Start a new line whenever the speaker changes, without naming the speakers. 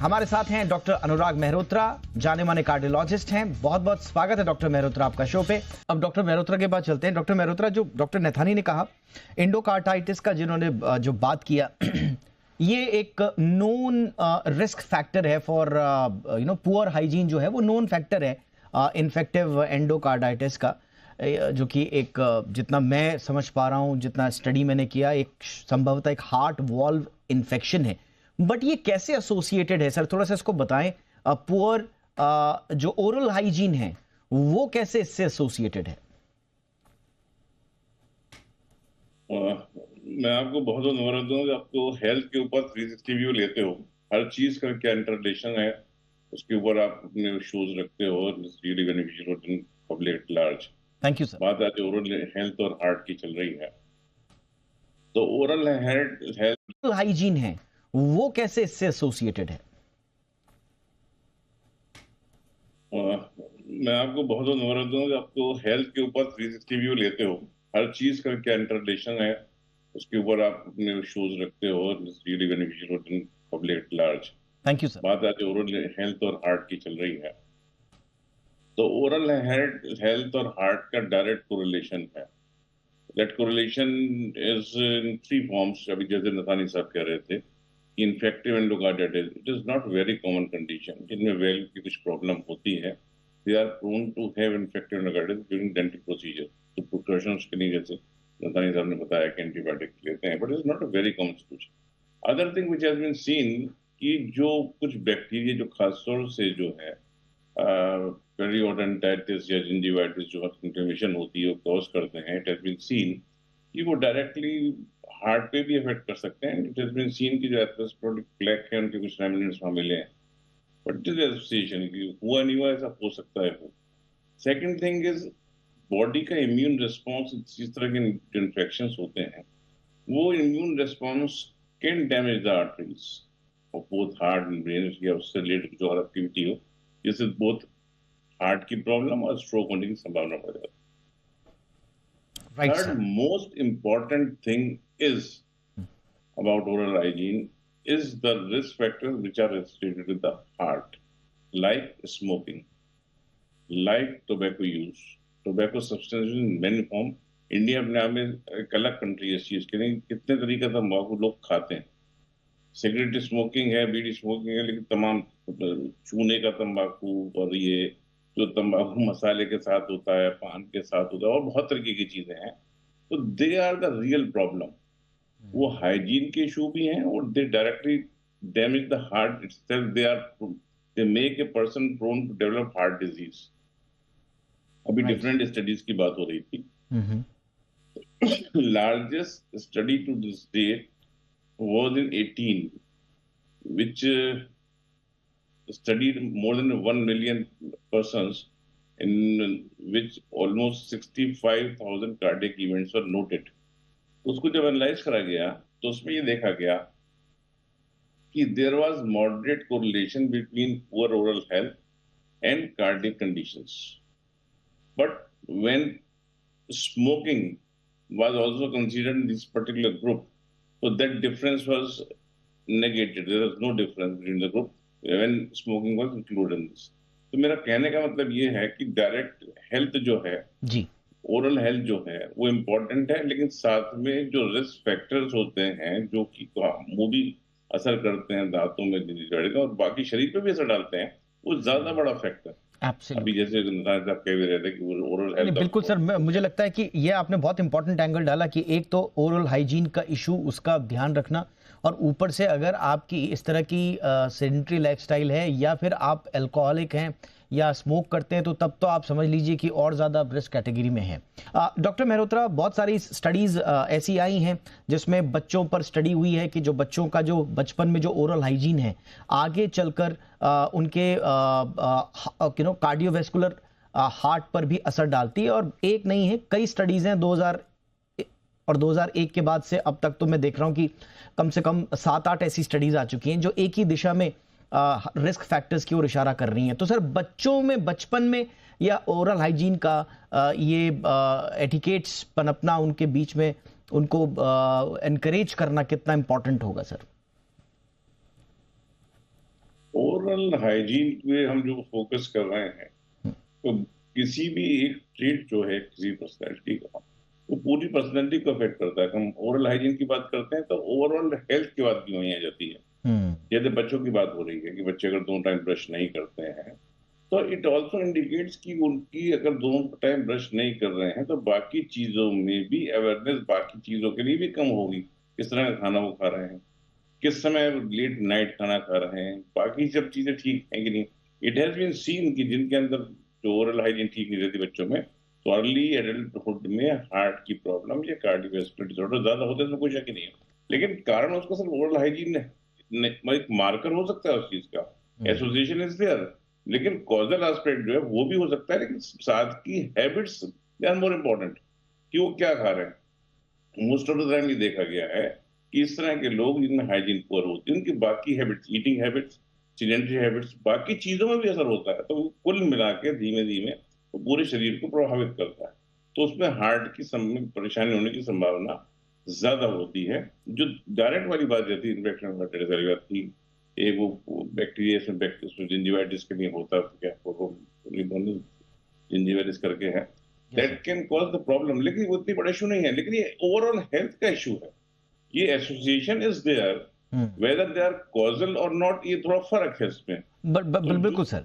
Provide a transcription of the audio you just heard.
हमारे साथ हैं डॉक्टर अनुराग मेहरोत्रा, जाने माने कार्डियोलॉजिस्ट हैं। बहुत बहुत स्वागत है डॉक्टर मेहरोत्रा आपका शो पे। अब डॉक्टर मेहरोत्रा के पास चलते हैं। डॉक्टर मेहरोत्रा, जो डॉक्टर नैथानी ने कहा एंडोकार्डाइटिस का, जिन्होंने जो बात किया ये एक नोन रिस्क फैक्टर है फॉर पुअर हाइजीन, जो है वो नोन फैक्टर है इन्फेक्टिव एंडोकार्डाइटिस का, जो कि एक जितना मैं समझ पा रहा हूँ, जितना स्टडी मैंने किया, एक संभवतः एक हार्ट वॉल्व इन्फेक्शन है। बट ये कैसे एसोसिएटेड है सर, थोड़ा सा इसको बताएं। पुअर जो ओरल हाइजीन है वो कैसे इससे एसोसिएटेड है?
मैं आपको बहुत बहुत मुबारक दूं कि आपको हेल्थ के ऊपर 360 व्यू लेते हो। हर चीज का क्या इंटरलेशन है उसके ऊपर आप अपने शोज रखते हो। Really beneficial in public at large.
Thank you sir.
बात आज ओरल हेल्थ और हार्ट की चल रही है, तो ओरल हेल्थ
हाइजीन है वो कैसे इससे एसोसिएटेड है?
मैं आपको बहुत बहुत मुबारक दूं कि आपको हेल्थ के ऊपर 360 व्यू लेते हो। हर चीज का क्या इंटरलेशन है उसके ऊपर आप अपने शोज रखते हो। Really beneficial in public at large.
Thank you sir.
बात आज ओरल हेल्थ और हार्ट की चल रही है, तो ओरल हेल्थ और हार्ट का डायरेक्ट कोरिलेशन है। That correlation is in three forms. अभी जैसे नथानी साहब कह रहे थे कि infective endocarditis it is not very common condition, जिनमें वेल्व की कुछ प्रॉब्लम होती है। They are prone to have infective endocarditis during dental procedure. तो प्रिकॉशंस के लिए जैसे नथानी साहब ने बताया कि एंटीबायोटिक लेते हैं, but it is not a very common situation. Other thing which has been seen कि जो कुछ बैक्टीरिया जो खासतौर से जो है पेरियोडोंटाइटिस या जिंजिवाइटिस जो इन्फ्लेमेशन होती है वो कॉज करते हैं, इट हैज बीन सीन कि वो डायरेक्टली हार्ट पे भी इफेक्ट कर सकते हैं। इट हैज बीन सीन कि जो एथेरोस्क्लेरोटिक प्लेक है उनके कुछ रेमिनेंट्स वहां मिले हैं, बट इट इज एसोसिएशन कि हुआ नहीं हुआ ऐसा हो सकता है। वो सेकंड थिंग इज बॉडी का इम्यून रिस्पॉन्स। जिस तरह के इन्फेक्शन होते हैं वो immune response can damage the arteries of both heart and brain, या उससे रिलेटेड जो और एक्टिविटी हो, जिससे बोथ हार्ट की प्रॉब्लम और स्ट्रोक होने की संभावना बढ़ जाती है।
Right
third
sir.
Most important thing is about oral hygiene is the risk factors which are associated with the heart, like smoking, like tobacco use. Tobacco substances in many form. India अपने आप में एक अलग country है इस चीज के लिए। कितने तरीके का तंबाकू लोग खाते हैं। सिगरेट स्मोकिंग है, बीड़ी स्मोकिंग है, लेकिन तमाम चूने का तंबाकू और ये जो तंबाकू मसाले के साथ होता है, पान के साथ होता है, और बहुत तरीके की चीजें हैं। तो they are the real problem. वो हाइजीन के इशू भी हैं और they directly damage the heart itself. They make a person prone to develop heart disease. अभी
राइट।
डिफरेंट स्टडीज की बात हो रही थी। Largest study to this date was in 18, which studied more than 1 million persons, in which almost 65,000 cardiac events were noted. तो उसको जब analyse करा गया तो उसमें ये देखा गया कि there was moderate correlation between poor oral health and cardiac conditions, but when smoking was also considered in this particular group, so that difference was negated. There was no difference between the group when smoking was included in this. तो मेरा कहने का मतलब ये है कि direct health जो है
जी,
ओरल हेल्थ जो है वो इम्पोर्टेंट है, लेकिन साथ में जो रिस्क फैक्टर्स होते हैं जो कि वो भी असर करते हैं दांतों में जड़ेगा और बाकी शरीर पे भी असर डालते हैं, वो ज्यादा बड़ा फैक्टर। अभी
एब्सोल्युटली।
जैसे साहब कह भी रहे थे कि वो ओरल
नहीं,
हेल्थ
बिल्कुल सर, मुझे लगता है कि ये आपने बहुत इंपॉर्टेंट एंगल डाला कि एक तो ओरल हाइजीन का इशू, उसका ध्यान रखना, और ऊपर से अगर आपकी इस तरह की सेडेंटरी लाइफस्टाइल है या फिर आप अल्कोहलिक हैं या स्मोक करते हैं, तो तब तो आप समझ लीजिए कि और ज़्यादा रिस्क कैटेगरी में है। डॉक्टर मेहरोत्रा, बहुत सारी स्टडीज़ ऐसी आई हैं जिसमें बच्चों पर स्टडी हुई है कि जो बच्चों का जो बचपन में जो ओरल हाइजीन है आगे चलकर उनके कार्डियोवैस्कुलर हार्ट पर भी असर डालती है। और एक नहीं है, कई स्टडीज हैं 2000 और 2001 के बाद से अब तक तो मैं देख रहा हूं कि कम से कम 7-8 ऐसी स्टडीज आ चुकी हैं जो एक ही दिशा में रिस्क फैक्टर्स की ओर इशारा कर रही हैं। तो सर, बच्चों में बचपन में या ओरल हाइजीन का ये एटिकेट्स पनपना, उनके बीच में उनको एनकरेज करना कितना इंपॉर्टेंट होगा सर?
ओरल हाइजीन पे हम जो फोकस कर रहे हैं, तो किसी भी एक ट्रेट जो है किसी पर्सनैलिटी का, वो पूरी पर्सनैलिटी को अफेक्ट करता है। हम ओरल हाइजीन की बात करते हैं तो ओवरऑल हेल्थ की बात भी वहीं आ जाती है। जैसे बच्चों की बात हो रही है कि बच्चे अगर 2 टाइम ब्रश नहीं करते हैं, तो इट ऑल्सो इंडिकेट्स कि उनकी अगर 2 टाइम ब्रश नहीं कर रहे हैं तो बाकी चीजों में भी अवेयरनेस बाकी चीजों के लिए भी कम होगी। किस तरह का खाना वो खा रहे हैं, किस समय लेट नाइट खाना खा रहे हैं, बाकी सब चीजें ठीक है कि नहीं। इट हैज बीन सीन कि जिनके अंदर जो ओरल हाइजीन ठीक नहीं रहती बच्चों में, तो अर्ली एडल्टहुड में हार्ट की प्रॉब्लम या कार्डियोवैस्कुलर डिसऑर्डर ज्यादा होते हैं, इसमें कोई शक ही नहीं है। लेकिन कारण उसका सिर्फ ओरल हाइजीन एक मार्कर हो सकता है उस चीज का, एसोसिएशन इज देयर, लेकिन कॉजल एस्पेक्ट जो है वो भी हो सकता है। लेकिन साथ की habits they are more important, कि वो क्या खा रहे हैं। मोस्ट ऑफ द टाइम ये देखा गया है कि इस तरह के लोग जिनमें हाइजीन पुअर होती है, उनकी बाकी habits, eating habits, sedentary habits, बाकी चीजों में भी असर होता है। तो वो कुल मिला के धीमे धीमे वो पूरे शरीर को प्रभावित करता है। तो उसमें हार्ट की परेशानी होने की संभावना ज्यादा होती है। जो डायरेक्ट वाली बात रहती है इन्फेक्शन की, एक वो बैक्टीरिया इसमें जिंजिवाइटिस के लिए होता है, क्या जिंजिवाइटिस करके है, that can cause the problem. लेकिन वो इतनी बड़ा इशू नहीं है, लेकिन ये ओवरऑल हेल्थ का इशू है। ये association is there, whether they are causal और नॉट, ये थोड़ा फर्क है इसमें।
बिल्कुल सर।